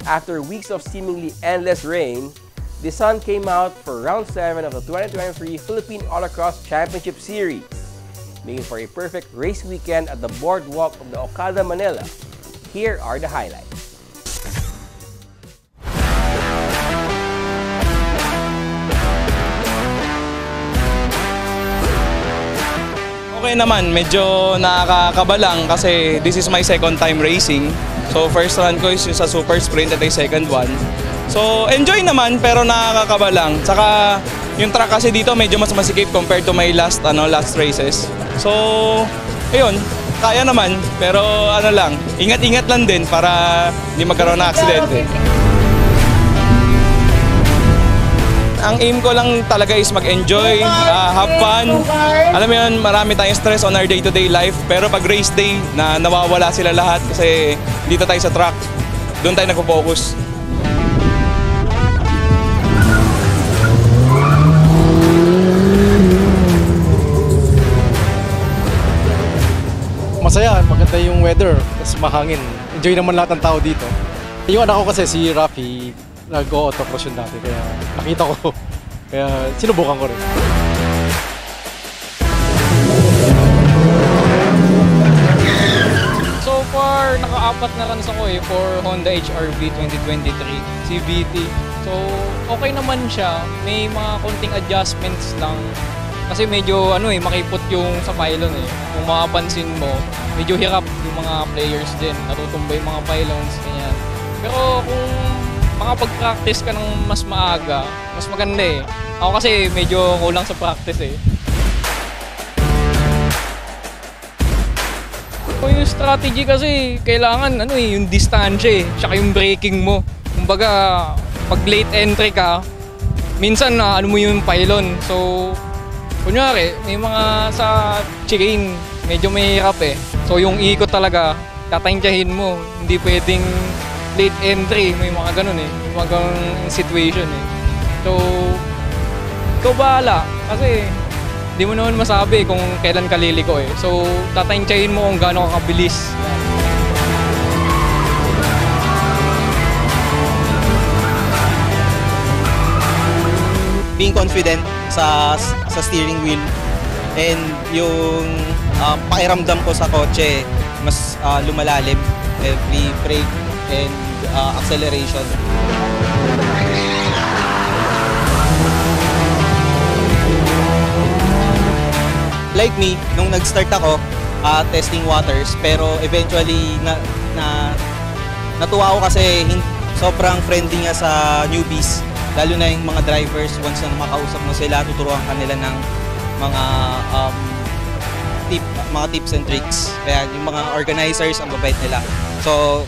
After weeks of seemingly endless rain, the sun came out for round 7 of the 2023 Philippine Autocross Championship Series, making for a perfect race weekend at the boardwalk of the Okada, Manila. Here are the highlights. Okay naman, medyo nakakaba lang kasi this is my second time racing. So first run ko is yung sa Super Sprint at yung second one. So enjoy naman pero nakakaba lang. Saka yung track kasi dito medyo mas masikip compared to my last races. So ayun, kaya naman pero ano lang, ingat-ingat lang din para hindi magkaroon ng aksidente. Ang aim ko lang talaga is mag-enjoy, have fun. Alam mo yun, marami tayong stress on our day-to-day life. Pero pag race day, nawawala sila lahat kasi dito tayo sa track. Doon tayo nagpo-focus. Masaya, maganda yung weather, tapos mahangin. Enjoy naman lahat ng tao dito. Yung anak ko kasi si Rafi, nag-go-autocross yun dati, kaya nakita ko, kaya sinubukan ko rin. So far, naka-4 na runs ako for Honda HR-V 2023 CVT. So okay naman siya, may mga konting adjustments lang. Kasi medyo makipot yung sa pylon eh. Kung makapansin mo, medyo hirap yung mga players din, natutumba yung mga pylons, ganyan. Pero kung makapag-practice ka ng mas maaga, mas maganda eh. Ako kasi medyo kulang sa practice eh. Yung strategy kasi, kailangan yung distansya eh, tsaka yung braking mo. Kumbaga, pag late entry ka, minsan mo yung pylon. So, kunyari, may mga sa chain, medyo mahirap eh. So, yung ikot talaga, tatangyahin mo. Hindi pwedeng late entry, may mga ganun eh, may mga ganun situation eh. So, ikaw bahala kasi di mo naman masabi kung kailan ka liliko eh. So, tatantyahin mo kung gaano ka kabilis. Being confident sa steering wheel and yung pakiramdam ko sa kotse mas lumalalim every brake and acceleration. Like me, nung nag-start ako, testing waters, pero eventually natuwa ako kasi sobrang friendly nga sa newbies, lalo na yung mga drivers. Once na makausap mo sila, tuturuan ka nila ng mga tips and tricks. Kaya yung mga organizers, ang babait nila. So,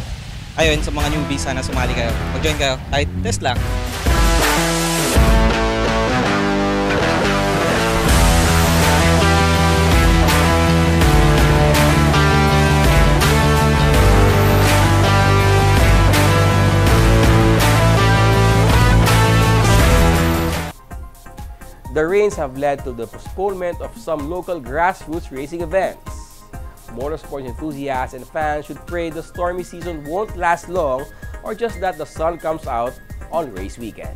ayun, sa mga newbies, sana sumali kayo. Mag-join kayo, kahit test lang. The rains have led to the postponement of some local grassroots racing events. Motorsport enthusiasts and fans should pray the stormy season won't last long or just that the sun comes out on race weekend.